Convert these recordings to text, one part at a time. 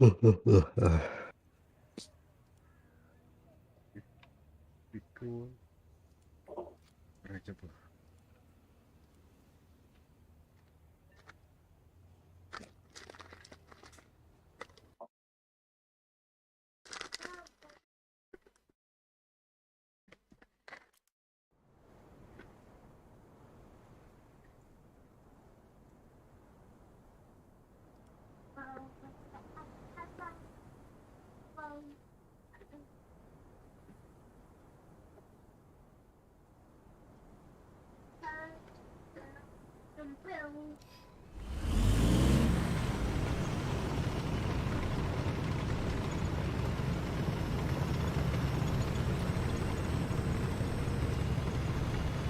Itu acaba.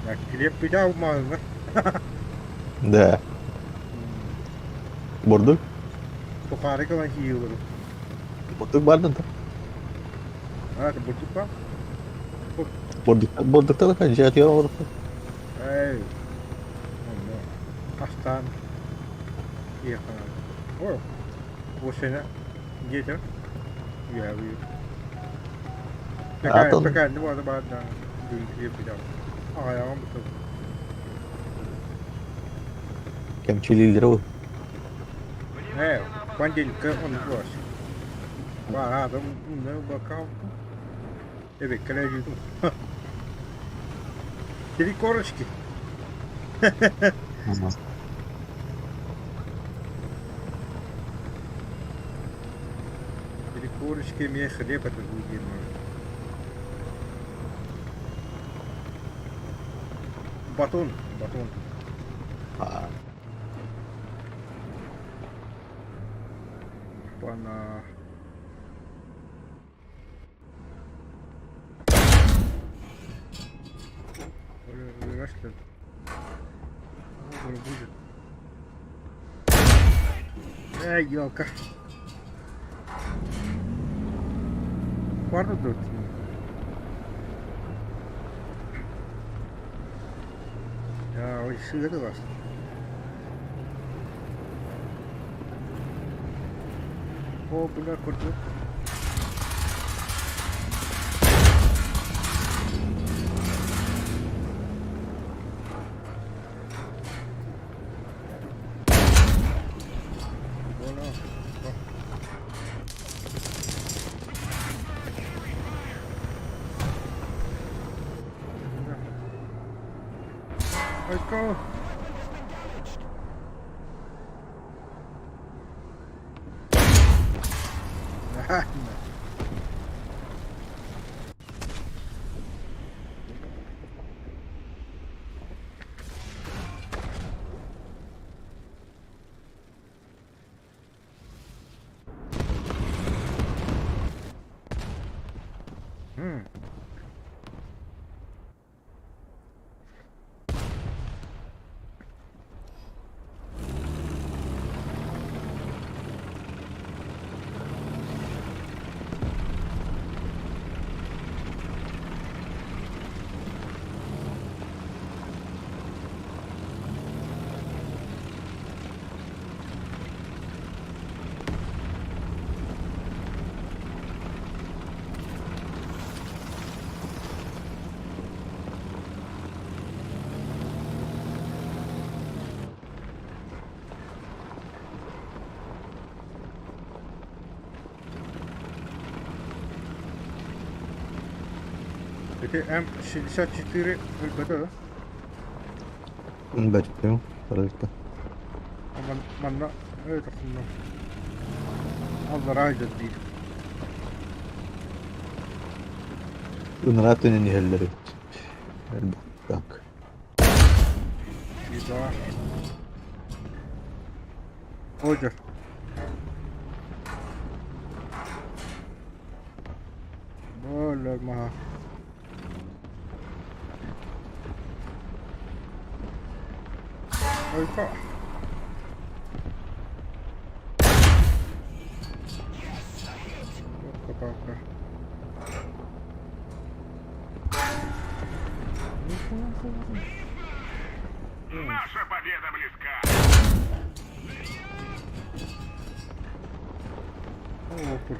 Ya klip bir daha olmaz. Да, Бурдук? Tukari ka man hiyo. Бурдук var da. Ah, bulduk ba? Бурдук'ta da kan jati var. Ay, ano. Kastan. Iya ka. Oh, boşa na. Gitu. Ya, oui. Aton. Peka, ne var da ba da dün klip bir daha. Ah, ya, bu. Kemçilileri o. Eh, pandil ka on was. Ba, adam ne bakalım. Evet, kaleci. Kedi koruşki. Kedi koruşki miye khaliye patı bu gibi. Baton. Ha. Bana öyle başladı. Böyle buydu. Ey yok. Vardı dört. Ya o işi de var. O bunlar kurdu. Bona. Let's go. Peki M64 betul. Bekliyorum. Paralellikte. Aman mana evet aslında. Allah razı olsun. Ünrat önemli yerleri. Bak. Bir daha. Oydur. Böyle maha. Oy ka. Yok kanka. Наша победа близка. Otur.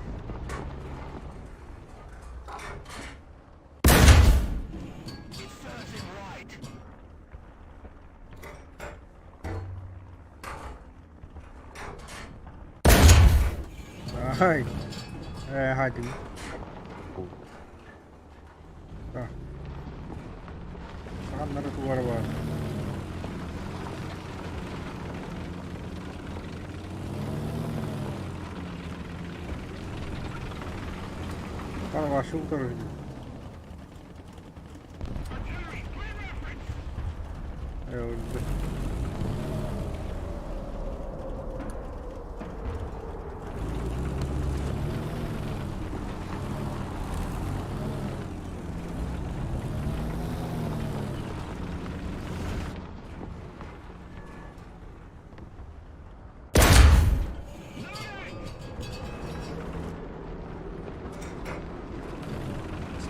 Ay. Hadi. Ah. Sağımlara duvarı var. Bana başı bu tarafa gidiyor. Öldü.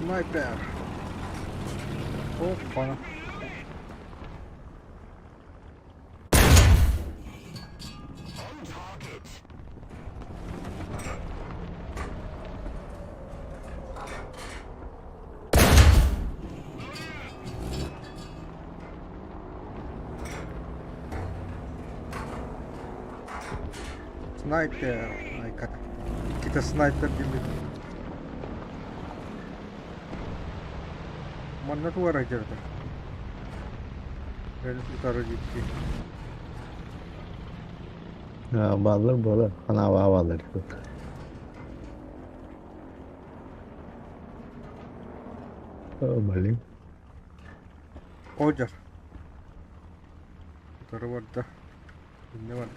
Sniper. Oh bana. Sniper. Ay kata. Kita sniper gibi. Mana tuh arah jalan? Dari utara gitti. Ya bağlar böyle. Ana hava bağlar. Balik. Ojar. Utara vardı. Ne var?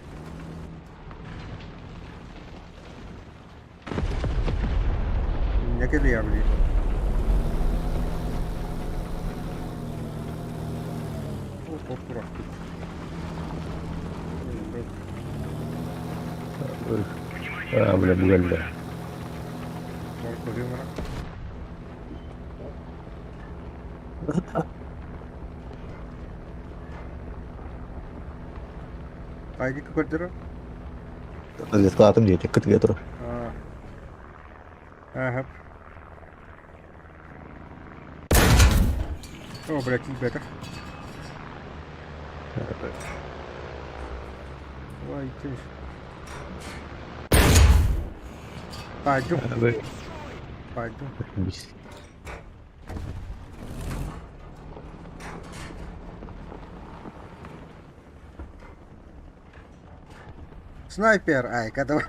Ne geliyor abi? Oh, bıraktı. Boleh bukan dah. Mau pergi mana? Kayak ke kerja? Lihat kelihatan dia ceket gitu. Hep. Oh, berarti better. Wah, itu. Pajung. Baik. Pajung. Habis. Sniper, ay kata.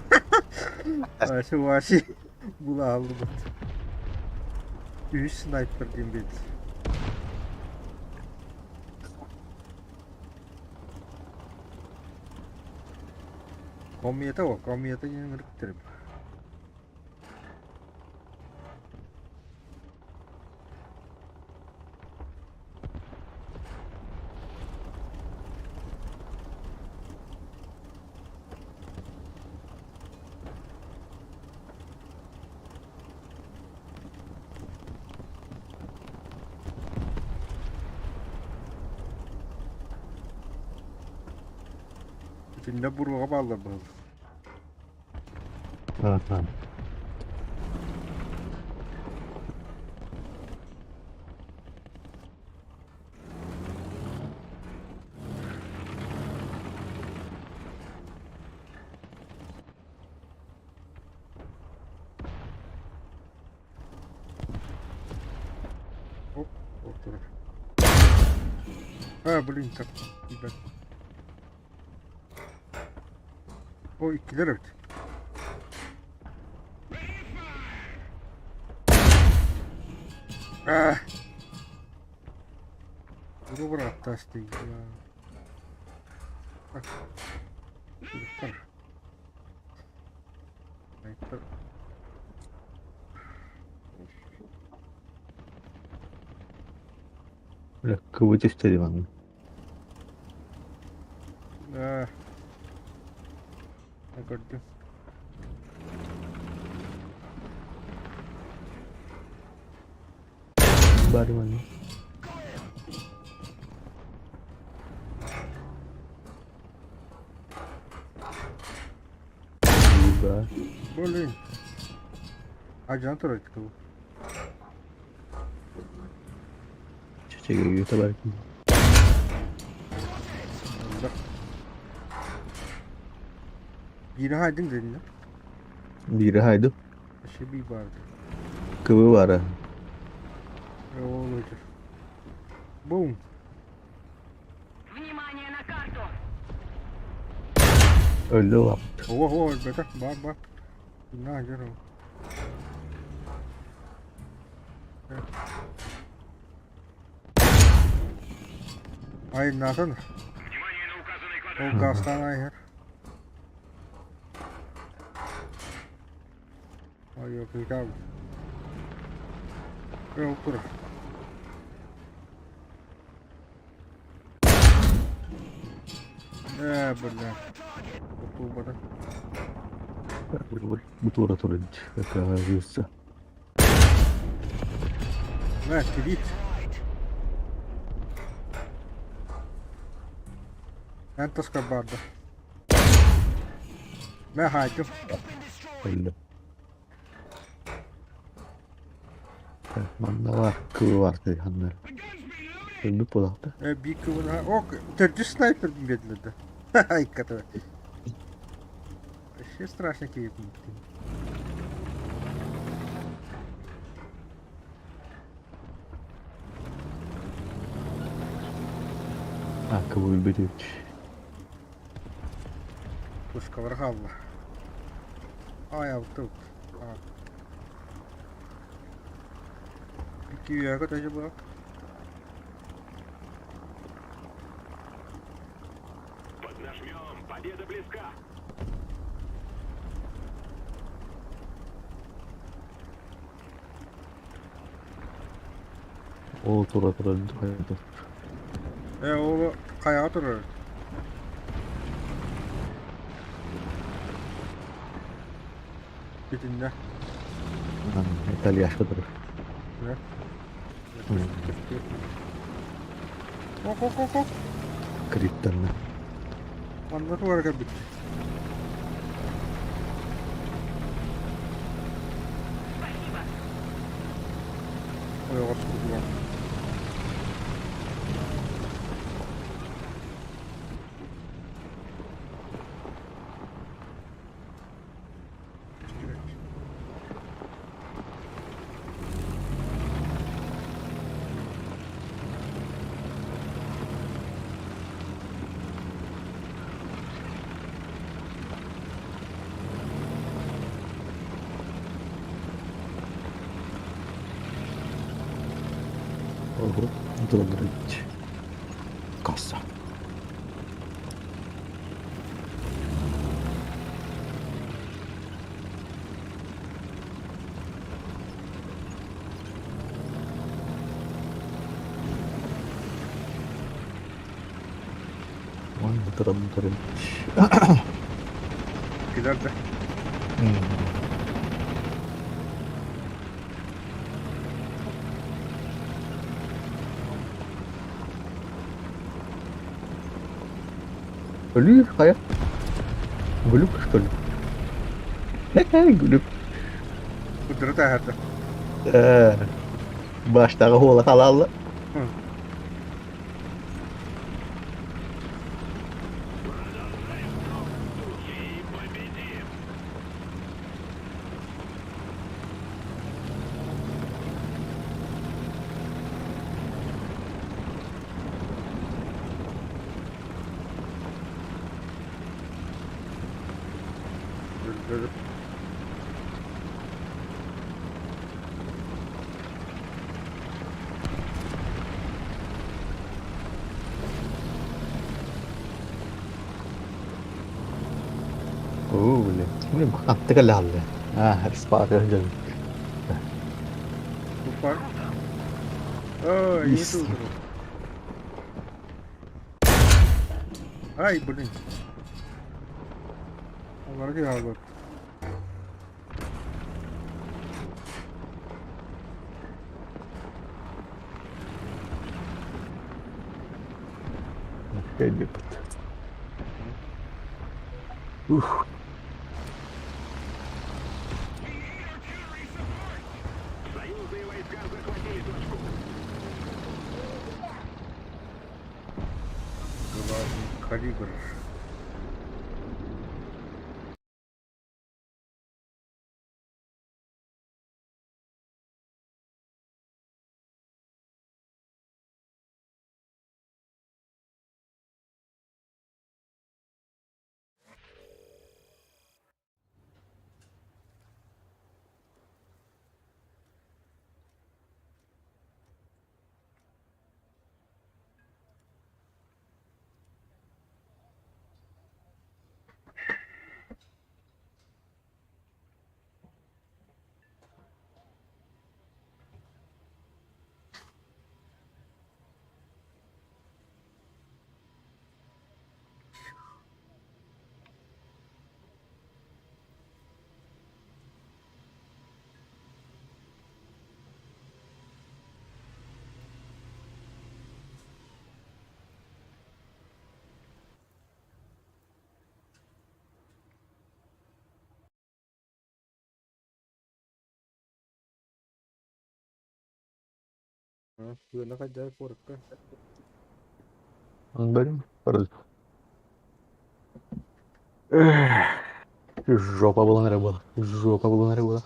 Wasi bula aldı. 3 sniper diyeyim bir. Komiyete o, komiyete yine ngeriktirim. İçinde buraya bağlı bu. Aha. Hop, otur. Ha, blink tak. Ben. O ikiler evet. Ah. Bunu bıraktı işte ya. Bak. Dur. Sniper. Udah kewujud dari mana? Ah. I got you. Baru mana? Juga. Boleh. Ajan terus itu. Çiçeğe götü belki. Bak. Biri haydin dedin ya. Biri haydi. Şey bir vardı. Kıvı var ha. Olacak. Boom. Внимание на карту! Öldü o. Oh, betul. Bak. Nah, aja dong. Ay, nasıl? O gastan ay. Ay, yok, tidak. Okur. Benar. Betul betul. Bu tura turuncu. Kahve Nah, jadi. Entas kabarda. Ben haydım. öldü. Manda var. Kıvı var dedi hanlar. Öldü polakta. Bir kıvına. O, tırcı sniper medledi. Ay, kata. Вообще страшно кипнуть. Ha kıvı biliyor. Пушка врагала. Я вот тут. Пики я тоже был. Поднажмем, победа близка. O tura turuncu haydi. O kayağa durur. Bir dinle. Metal yaşlı durur. Ne? Hmm. Ok. Kripten de. Anlatı var ka bitti. Ой, господи. Oho. Durdurucu. Kassa. Vay durdurucu. Gider de. Ölüyor hayat. Gülüp что ли? Gülüp. Kudret hayatı. Baştағы hola halallı. Böyle. Ini attı halallı. Ha, spot aja. Lupa. Oh, ini Is. tuh. Ay, bening. Onlara ki al bak. Geliyor. Калибр.ปืนแล้วก็จะปวดก็ Он берем. Жопа была на работа. Жопа была на работа.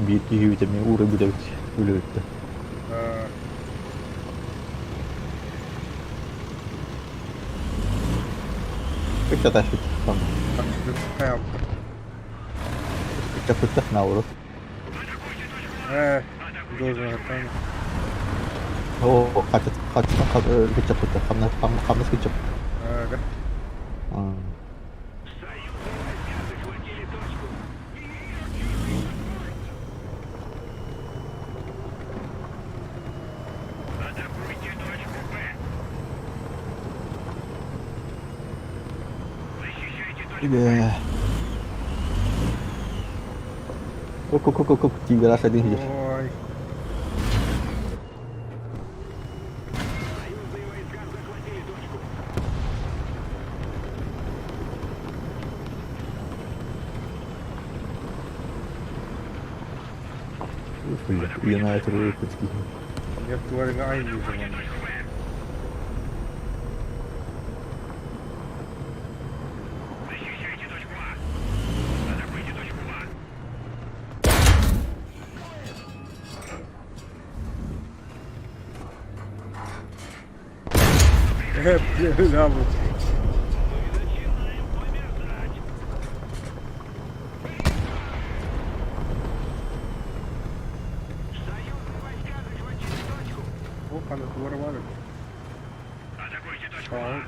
Bir iki hüvitemi uğrayabilir. Öyle bitti. Picka tästä. Hayal. Picka nauru. Должен это. Oo, kaçat. Picka. Kamna picka. Да. Захватили точку. Атакуйте точку Б. Защищайте точку Iya. Kok, tiga rasa dia. Ой. Союзные войска захватили точку. Yana yatırıyor kutki. Yaptıklarına aynı zaman. Точку Б. Защищайте точку А. Атакуйте точку А. Hep ya bu. Начинаем померзать. Союзные войска захватили точку. O kanat var. Атакуйте точку Sağ ol. А.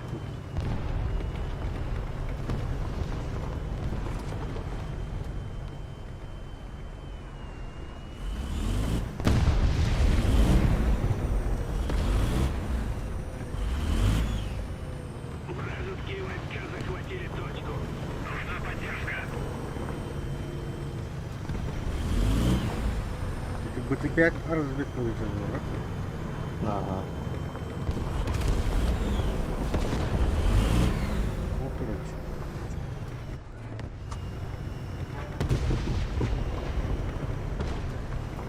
Вражеские войска захватили точку. Нужна поддержка. БТ-5 развитывает его, да? Ага. Вот, короче.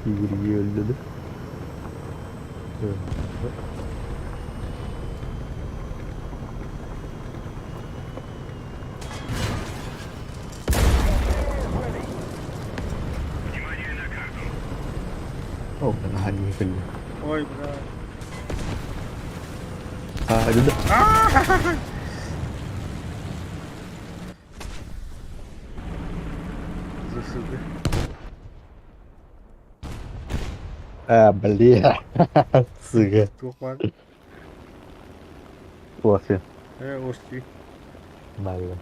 Yürüyü öldürdü. Внимание на карту. Oh, nahan yıkıldı. Ой, бля. Hadi de. Засыпи. Блин. Сука. Тухман. После. Ости. Блин.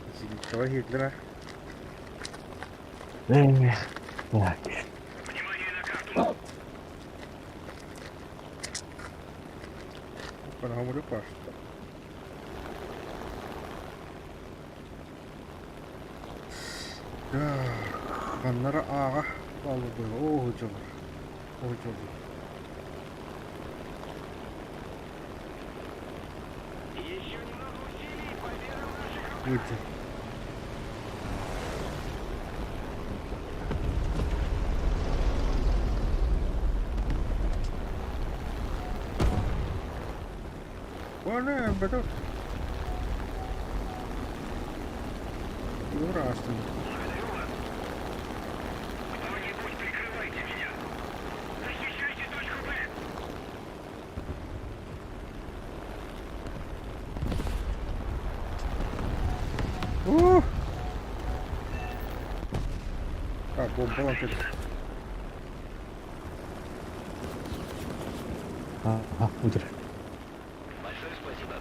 Давай Гитлера. Так. Внимание на карту. Bana hamurluk var. Ya, kanları ağa bağlı böyle. O hocalar. O hocalar. Еще немного усилий, победа в наших руках. Hoca. O ne betul? Юра, останови. Благодарю вас. Кто-нибудь прикрывайте меня. Защищайте точку Б. Так, бомба тут. Ага, утер. Большое спасибо.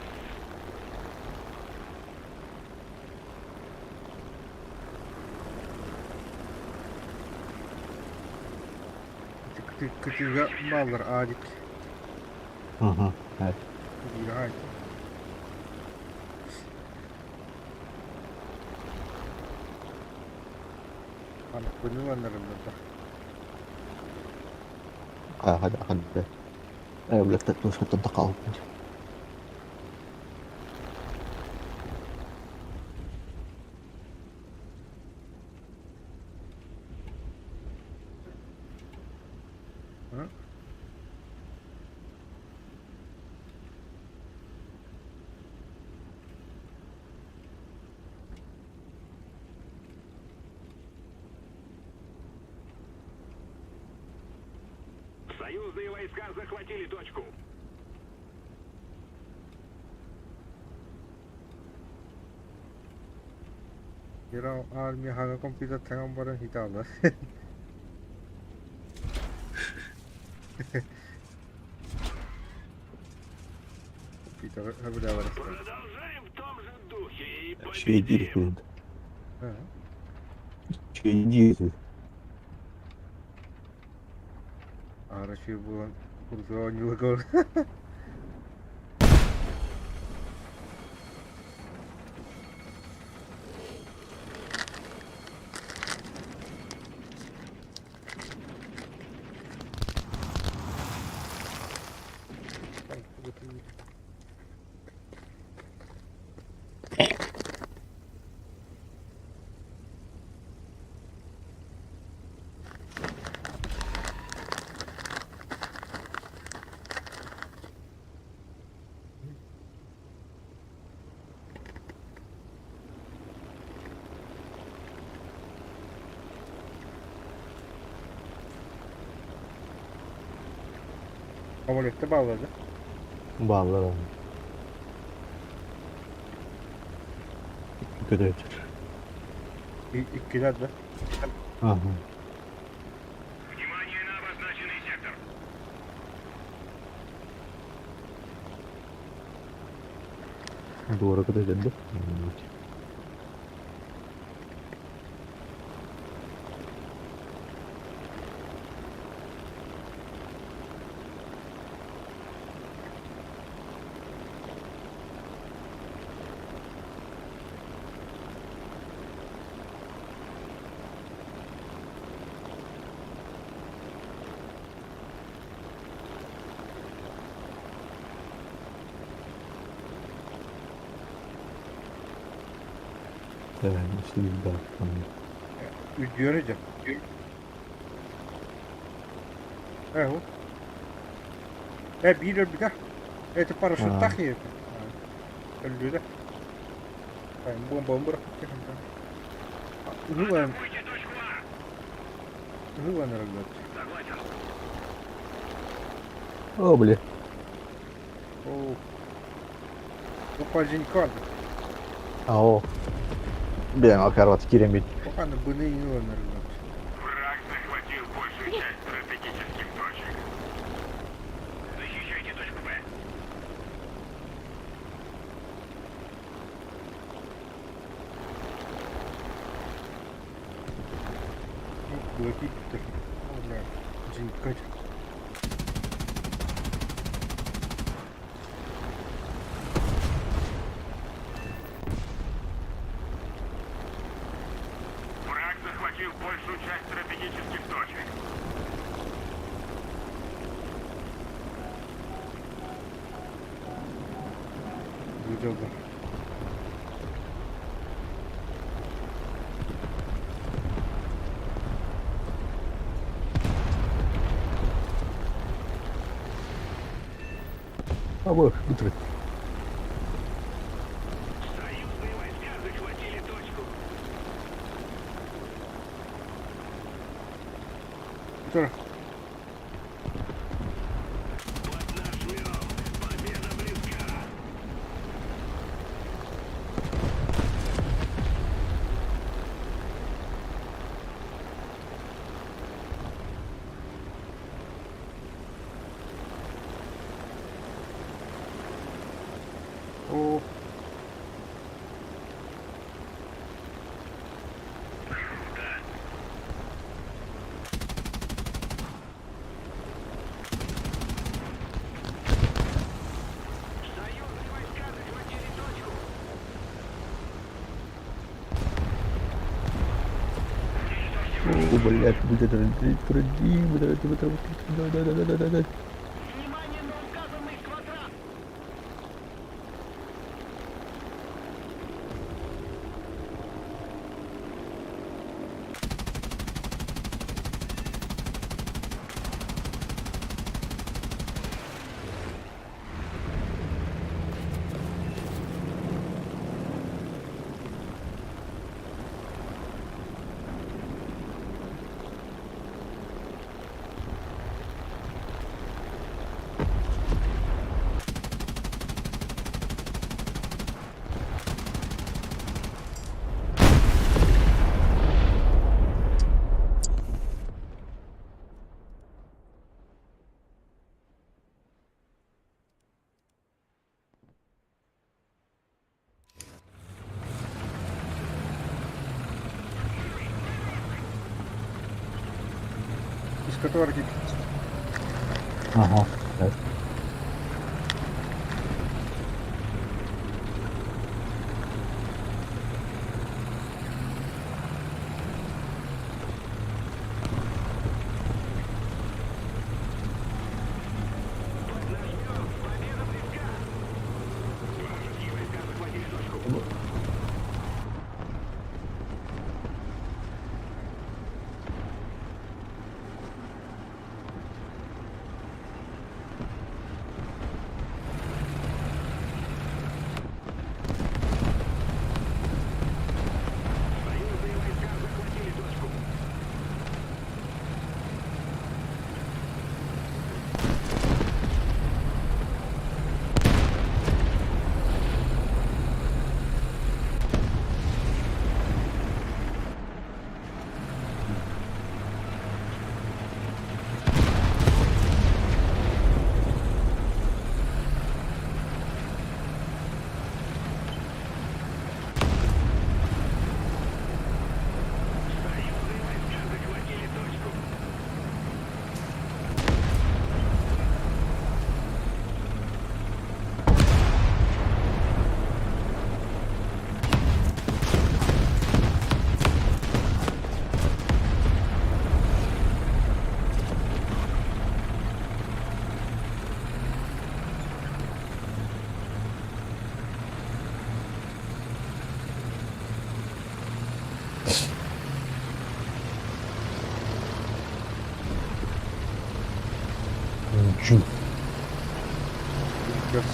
Küçüğe mallar adik. Ага, evet. İyi, haydi. Hani bunu anlarım da. Hadi hadi. Öyle terus تنتقل. Ha? Союзные войска захватили точку. Yara army haga computer tangan barang hitam lah. Computer harus dah barang. Продолжаем в том же духе и Şey değil. победим. Ha. Şey değil. Ara şey bu kurduğun yolu gol. Amulette bağladı. Bağlar abi. Görev. İkiler de. Ага. Внимание на обозначенный сектор. Doğru kadar dedi. Evet, işte biz de artık. Yöneceğim. Evo. Bir daha. Это парашют А. так есть. Öldü. Ben bomba bırakıp Hıvan. Атакуйте точку А. Hıvan herhalde. Согласен. О, блин. Oo. Bu pajinkan. А, о. Блин, оператор керемет. Bu kanı bunu iyi herhalde. Враг захватил большую часть стратегических точек. Защищайте точку Б. летить так. О, бля, дзінькать. Враг захватил большую часть стратегических точек. Видео. Або, витри. Союзные войска захватили точку. Вітер. Поднажмем. Победа близка. О, Союзные войска захватили точку. О, блядь, буде да. Внимание на указанный квадрат. із катарки. Ага, так. Поднажмем. Победа близка. Вражеские войска захватили точку. Союзные войска захватили точку. Союзные войска захватили точку. Джу. Пиздец.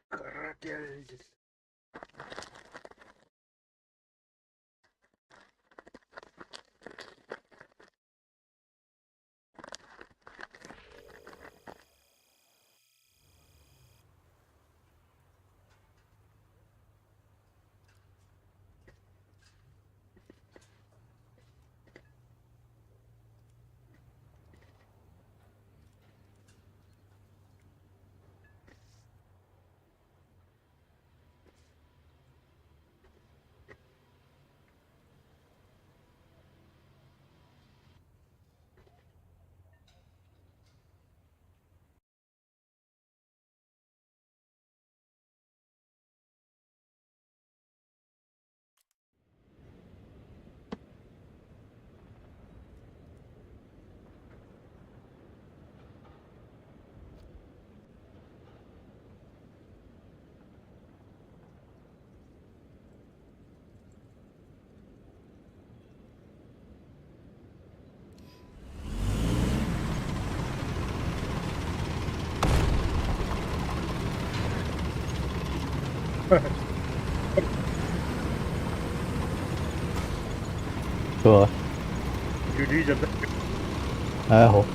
Каратель. Що? Юрій, Его.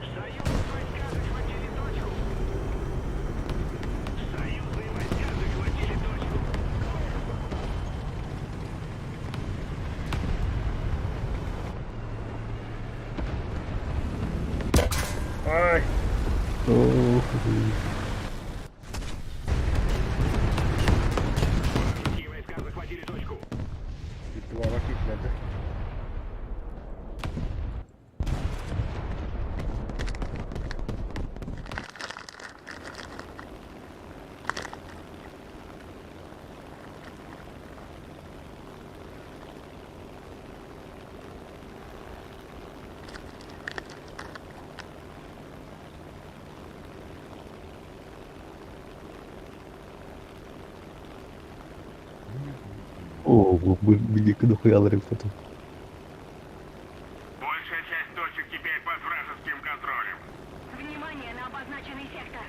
Союзные войска захватили точку. Союзные войска захватили точку. Ай, Ох, Вражеские войска захватили точку. відбувала підгляди. О, мені дохуя ларифоту. Большая часть точек теперь под вражеским контролем. Внимание на обозначенный сектор.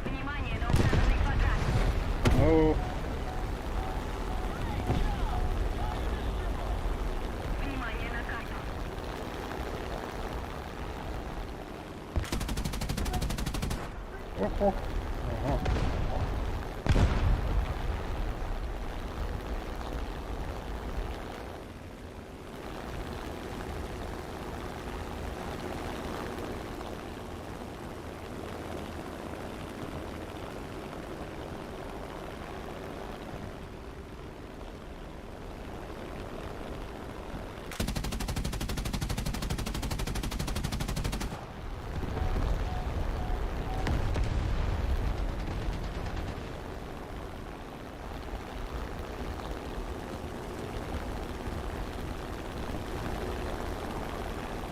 Внимание на указанный квадрат. Ну, Внимание на карту. ох. Ага.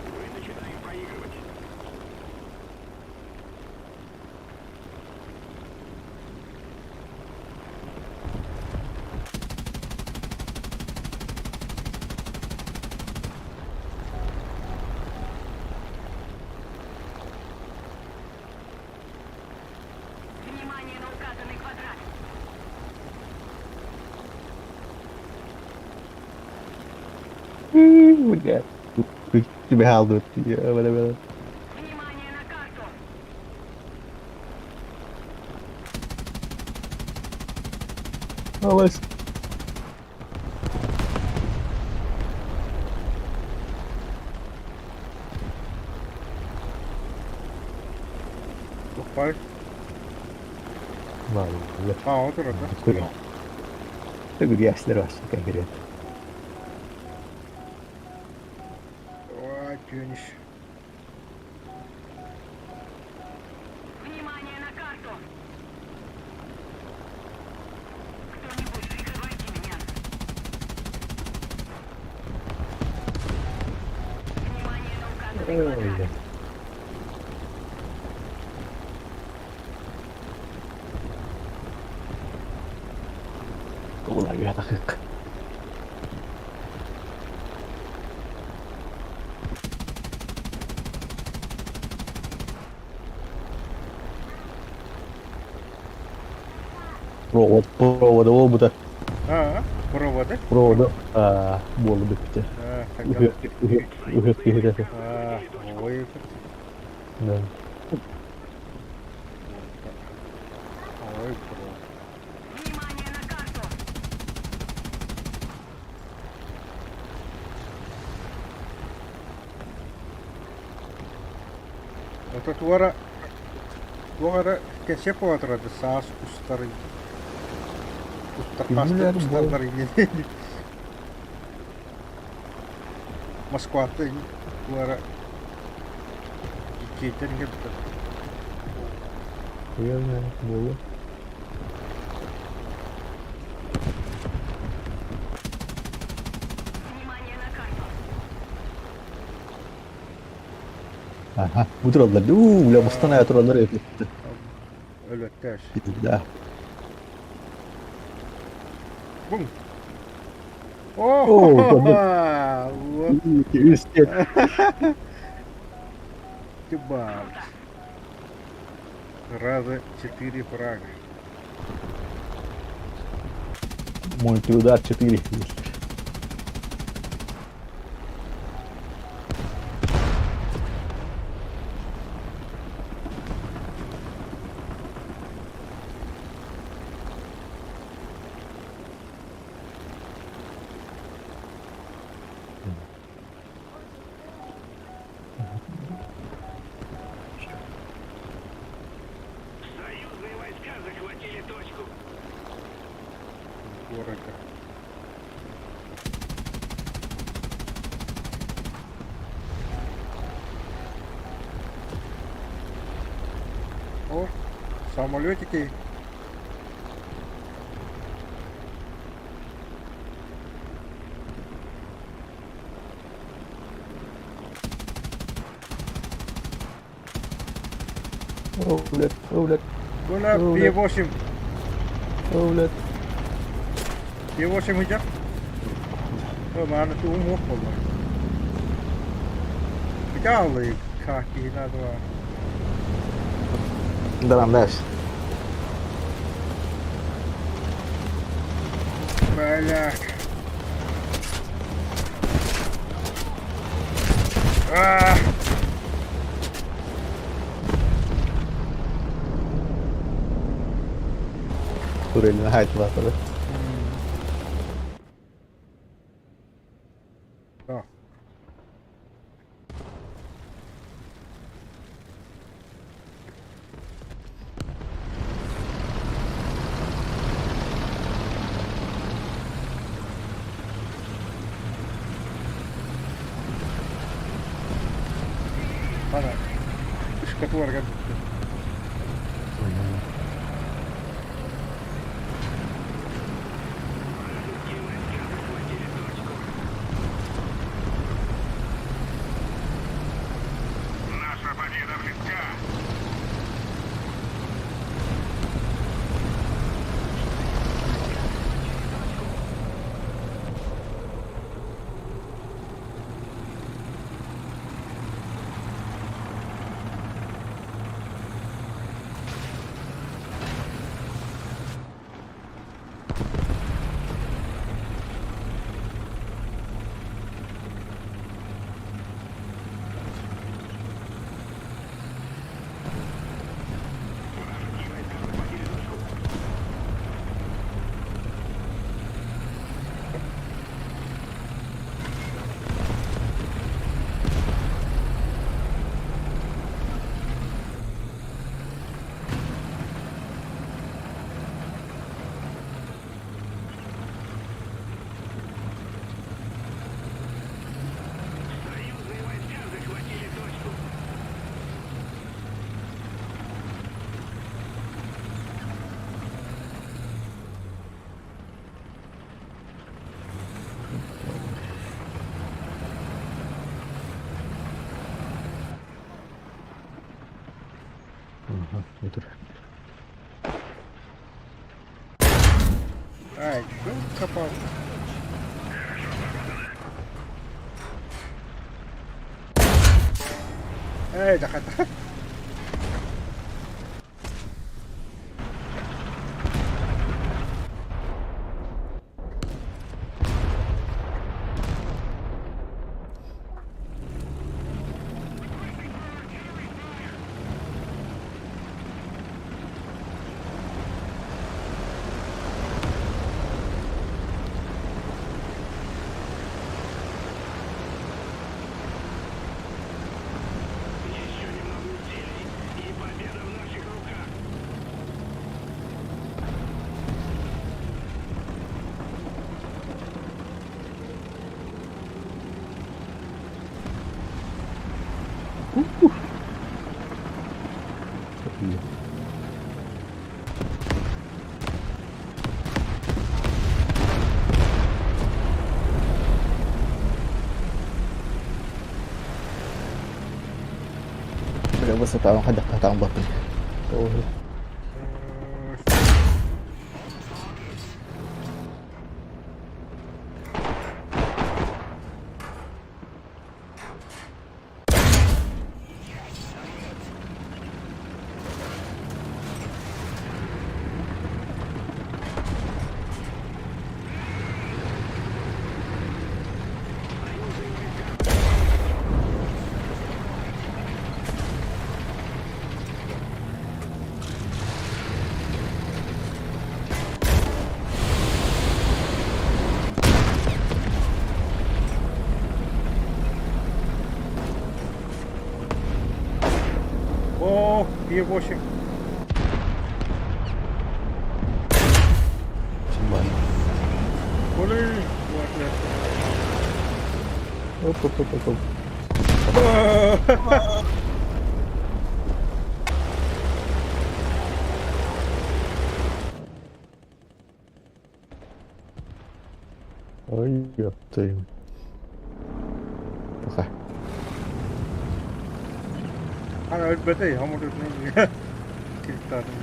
Мы начинаем проигрывать. Внимание на указанный квадрат. Блядь. Тебе галдут. Мене. Внимание на карту. Олесь. Упай. Vale, Otro, ¿no? Kurio. Tegul yaşları var kanka. Ой, тюниш. Внимание на карту. Кто-нибудь прикрывайте меня. Внимание на указанный квадрат. Ulan ya takık. Провода обута. Проводи? Провода. Болу bitti. Так, Uhuk gidiyor. ой, Да. ой, бро. Внимание на карту. Tuoda kese puolta saas kustari. Bilmiyorum, Tarkastık bu- kuşlarları yedi. Moskva'da bu ara Gittiğinden gitti. Koyuyorum yani. Bolu. Внимание на карту. Aha. Bu turallar. Uuu. Mustan hayat turalları yapıyor. Ölöktäş. Bir daha. Bum. Oh! Oo, Üst et. Кебаб. Раза 4 фрага. Мультиудар 4. Союзные войска захватили точку. Города. О, самолетики. Öwlet. Öwlet. Böyle Öyle. P8. Öwlet. P8 hocam. Bana tu umur oldu. Bir daha alayım. Kaki nerede var? Dalam dash. Böyle. Ah! Tur eline hayat var tabi. Tamam. Bana. Üç katı var galiba. Наша победа близка. Союзные войска захватили точку. Aha. Götür. Ay, kapalı. Dah kata. Еще немного Çok iyi. Udah basta tawang kadakata ang bato. So, Oh, bir boşu. simbahan. Oley. Luar biasa. Hop, hop, hop, hop, hop. Ay yaptım. Apakah? Hani elbette ya, hamur üstüne kilitledim.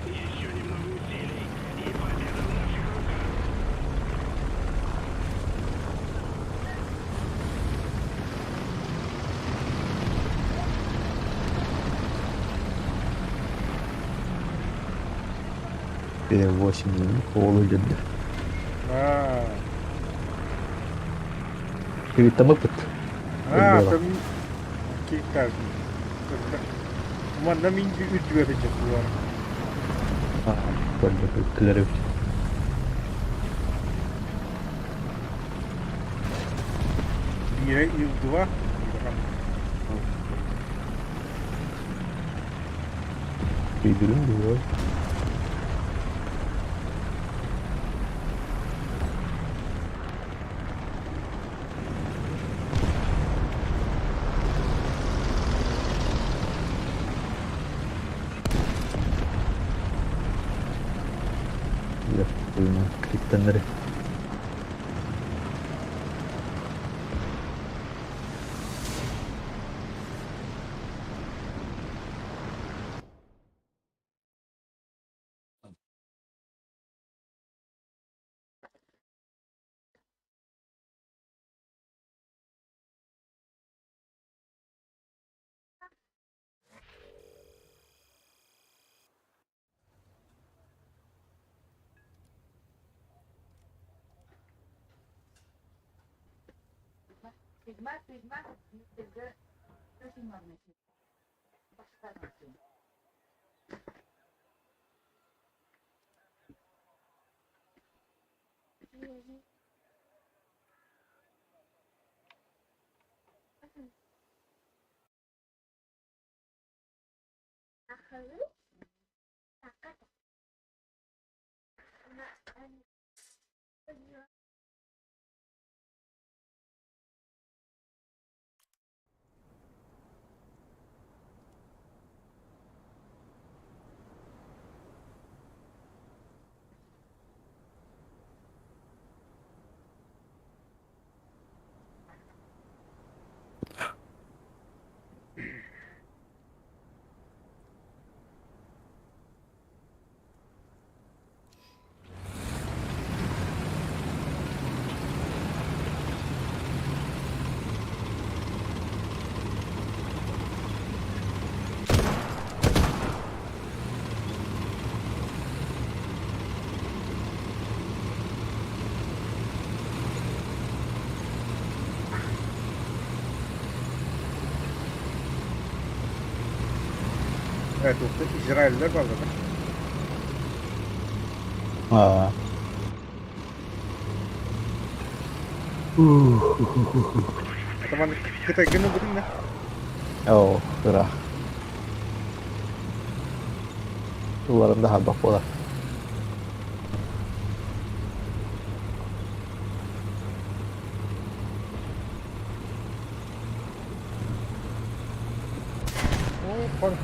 Еще немного усилий, и победа в наших руках. Bir de 8 yıllık oğlu geldi. Ha. Kita mapet. Ha, Bendera. tam kilitledim. Mana minggu juga saja keluar. Ah, pada kelar. Dia itu dua. Tidurin dua. Ya, bunun kriptonları. Evet, yoksa İsrailler bağladı. Ah. Teman kita gini begini. Oh, gerah. Ularım daha bak ola. Oo, pardon.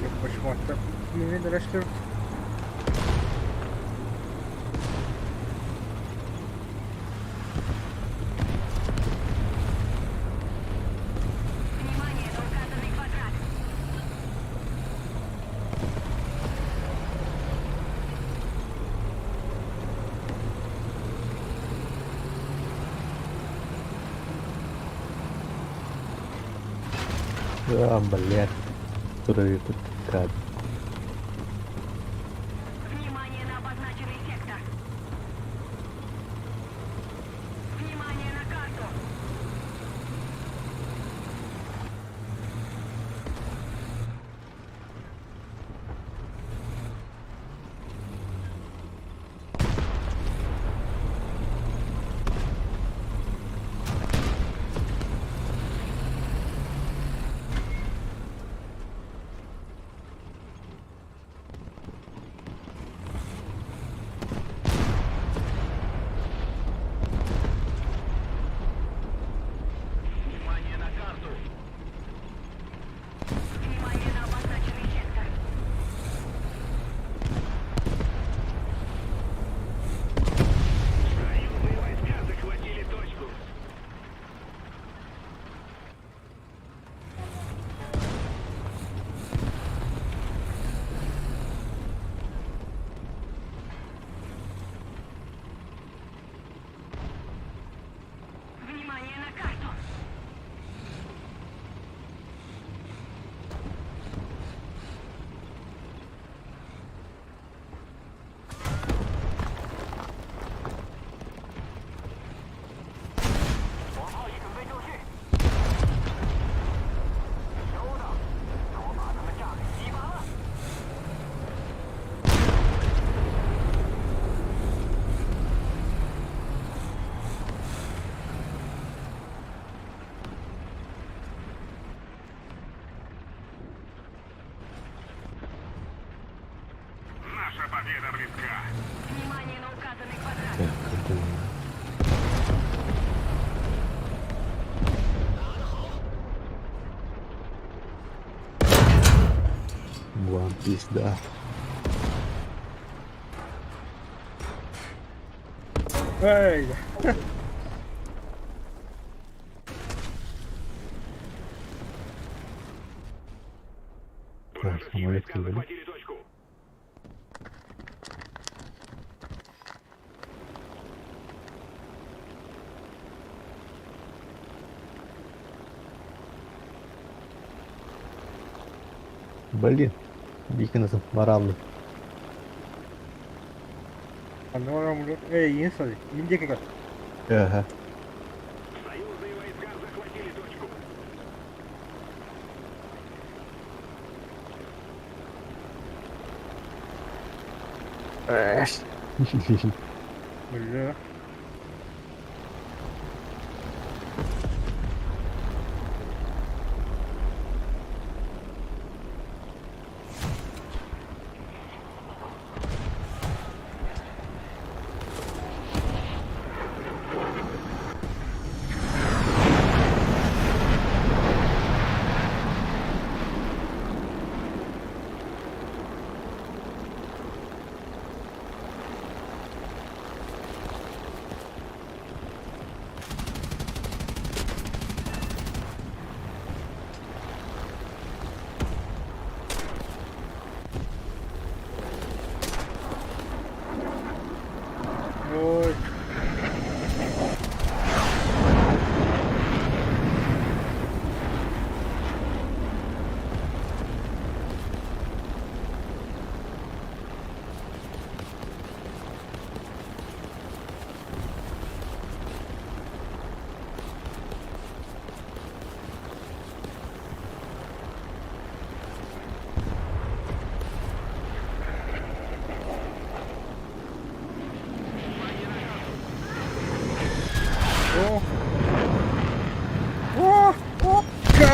Tek başıma hatta yemin ederim. Внимание на указанный квадрат. Ya melihat turun itu dekat. Внимание на обозначенный сектор. Внимание на карту. Внимание на карту. Внимание на обозначенный сектор. Союзные войска захватили точку. Внимание на карту. Наша победа близка. Внимание на указанный квадрат. Ya kedua. Buang dah. Эй, Вражеские самолет войска кинули. захватили точку. Блин, Диккенсон, морально. anlamadım bunu. İn hadi. İnecek kadar. Ага. Союзные войска захватили точку. Böyle. Ой.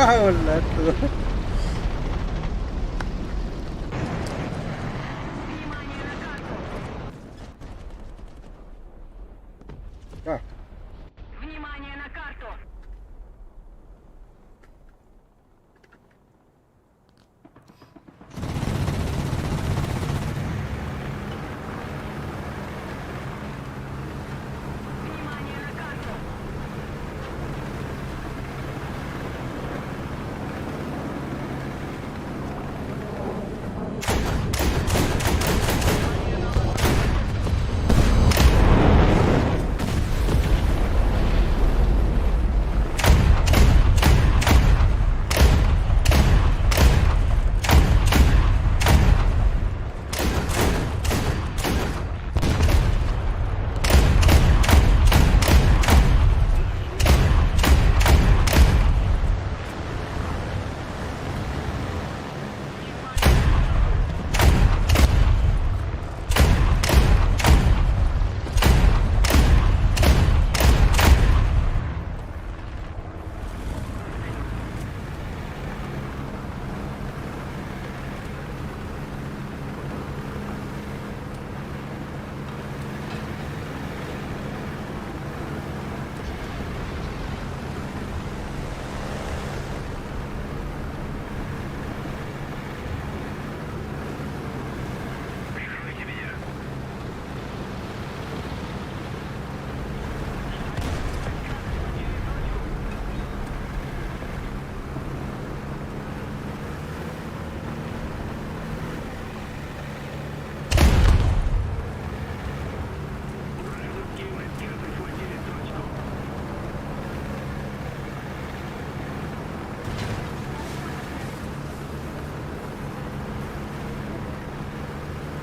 Wala to. Внимание на карту! Ah, Внимание на карту! Внимание на карту! Прикройте меня. Вражеские войска захватили точку.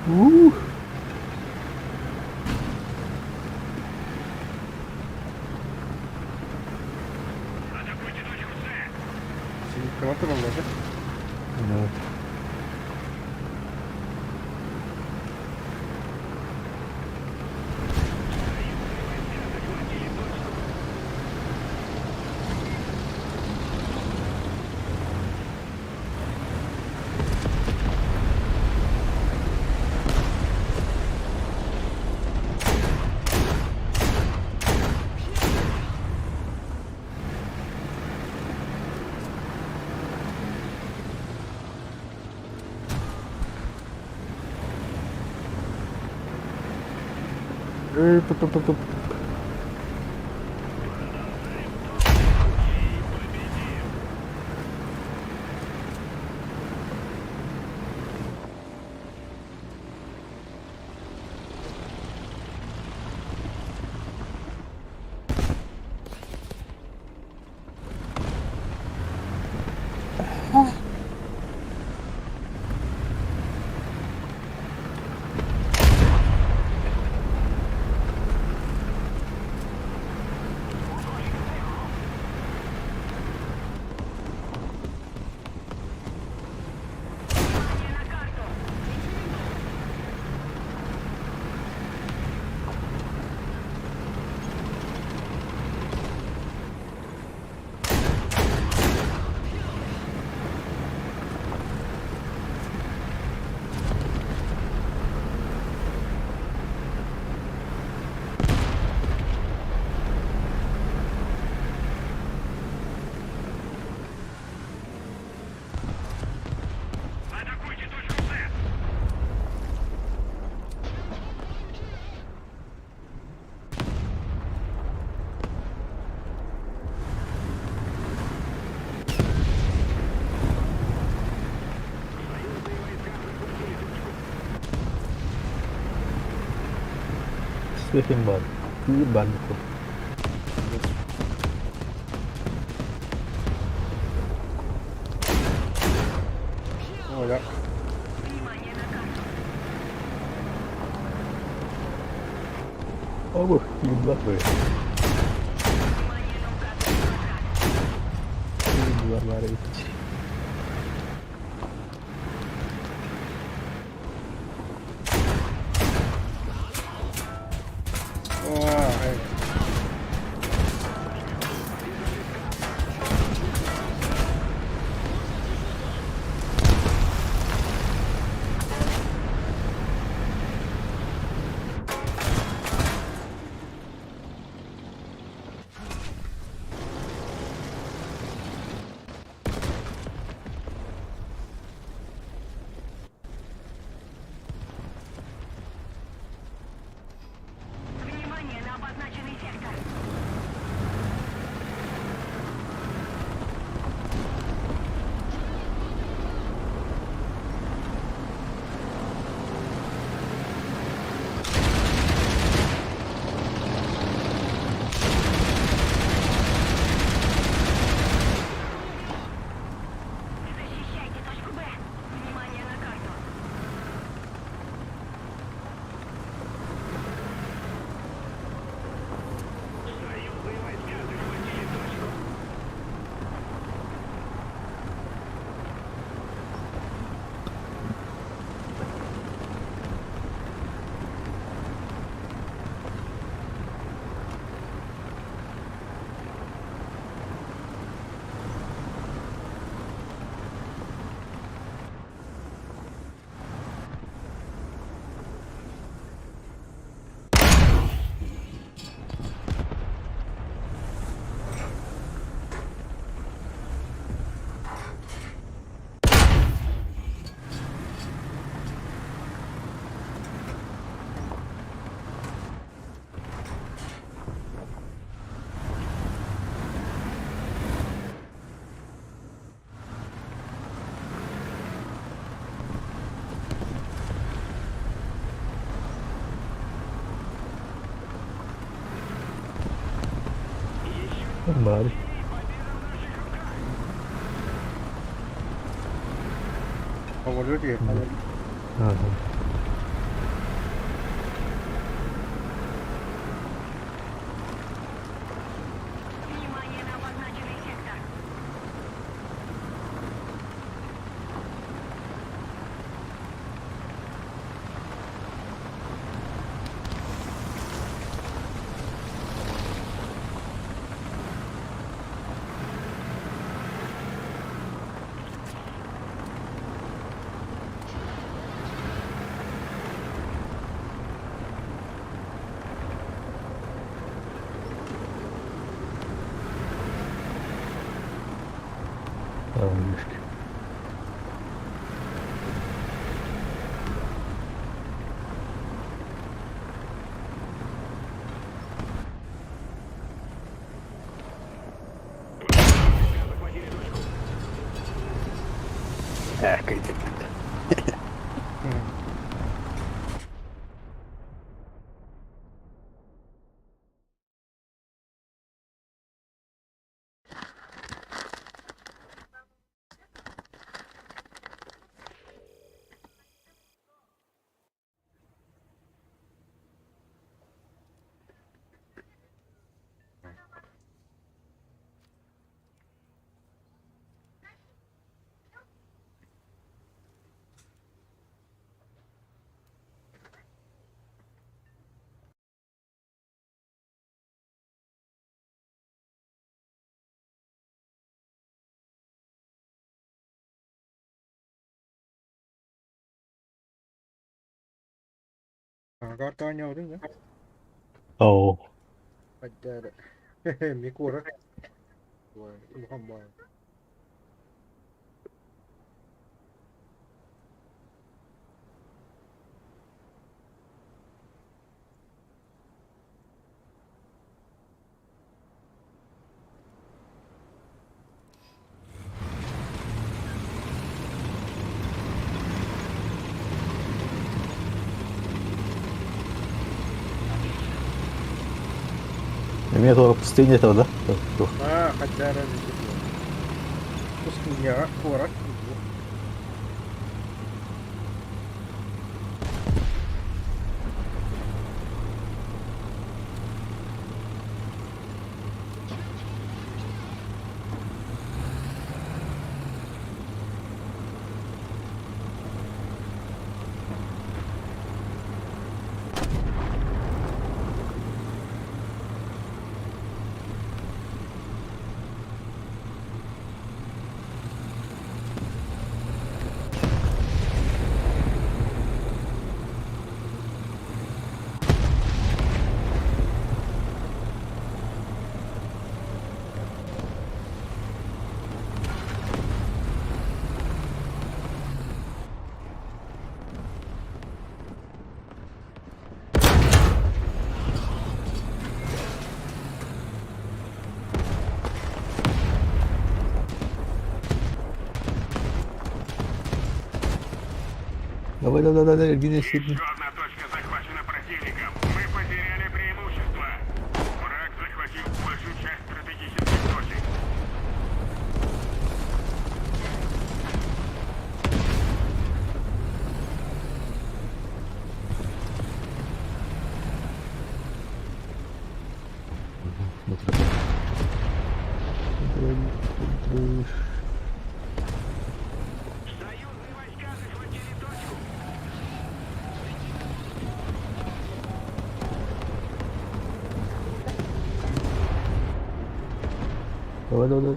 Ух. Атакуйте точку С. кого-то нам надо. Ну. Туп-туп-туп-туп. Внимание на карту! Атакуйте точку С. Sleeping bag. Di ban ko. Wala. Внимание на карту! Oh, yung black ba eh. Внимание на указанный квадрат! Yung barbaric. Ой. Нормально. Поволює. Ага. Внимание на обозначенный сектор. Ангельски. Экайте. Có nhau đấy nhá. Ồ. Ada. Mi kurang. Wah, Muhammad. У меня только пустыня этого, да? Тух. Ada di situ. Terus punya kurang. Давай, Альбина, сильно. Еще одна точка захвачена противником. Мы потеряли преимущество. Враг захватил большую часть стратегических точек. Союзные войска захватили точку. Давай.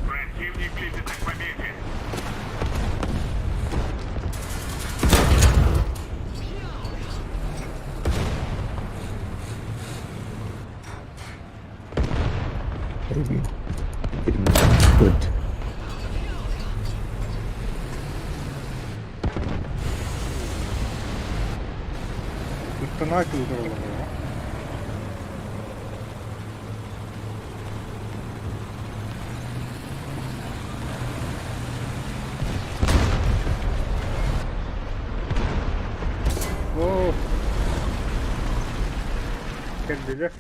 Противник близится к победе. Tonight uydurulur ya. Oo. Kendiler.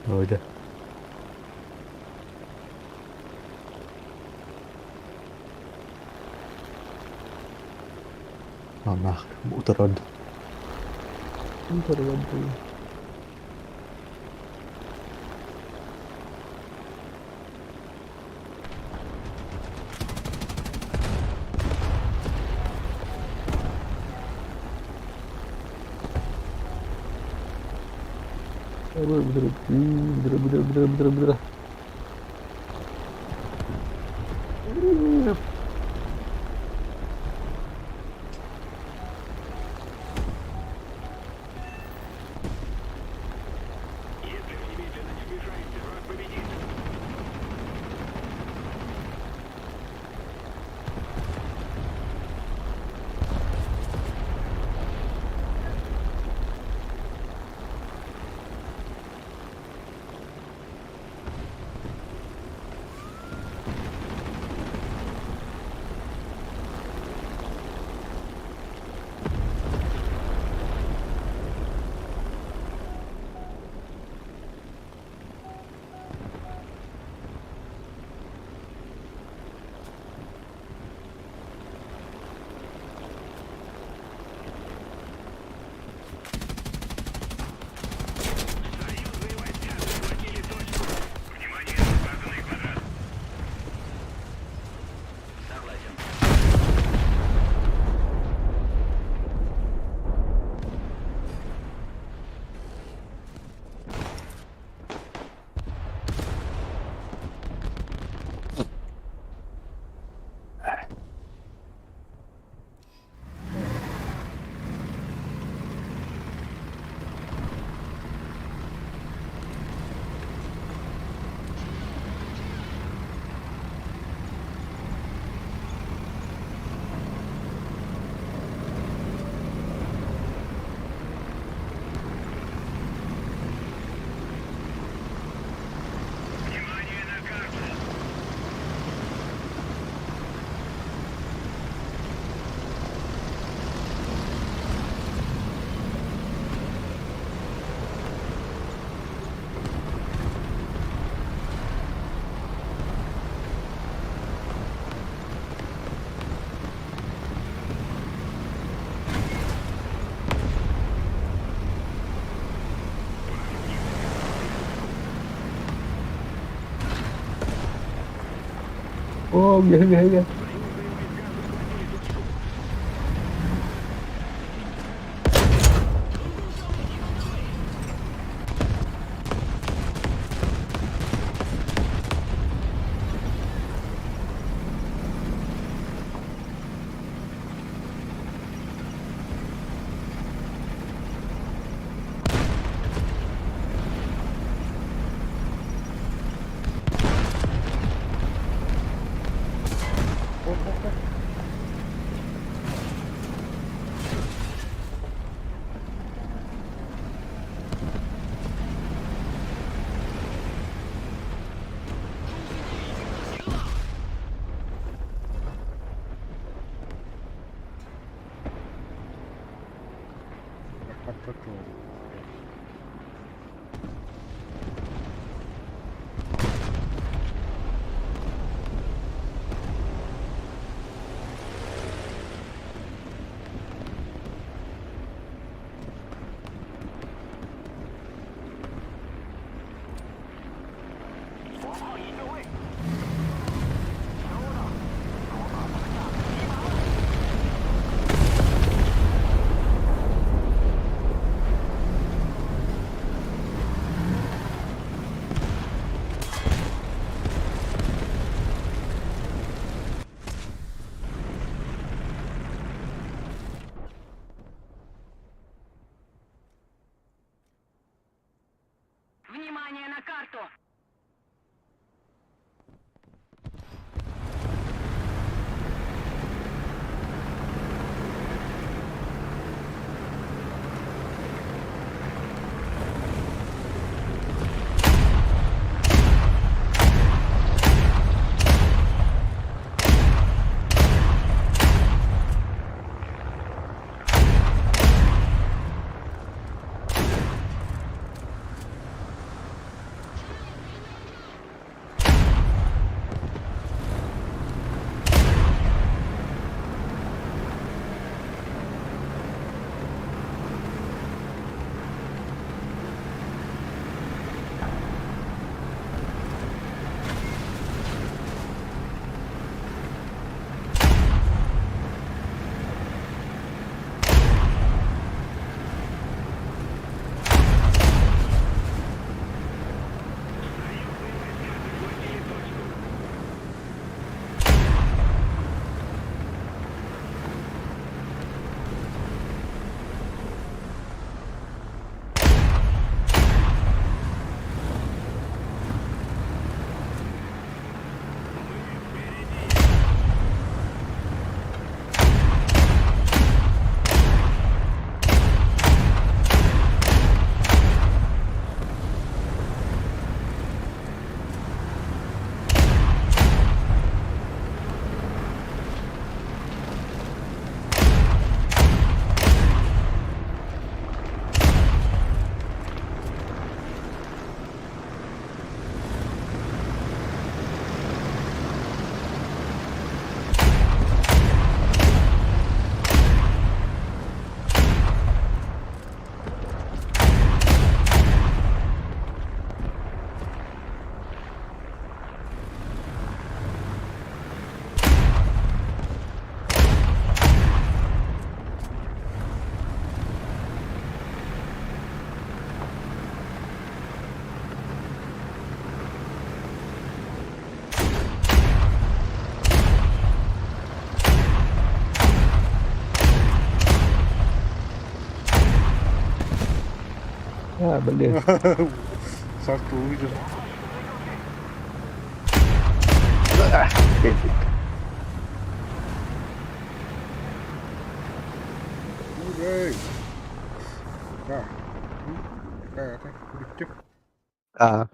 Öyle. Anak, muterad. Muterad tuh. Bener. Если вы немедленно не сбежаете, вас победит. Союзные войска захватили точку. Внимание, указанный квадрат. Согласен. Внимание на карту. Oh, iya. Союзные войска захватили точку. Patlatıyorum. Внимание на карту! А, блин. Сарту увидел. Эй! Да. Это, А,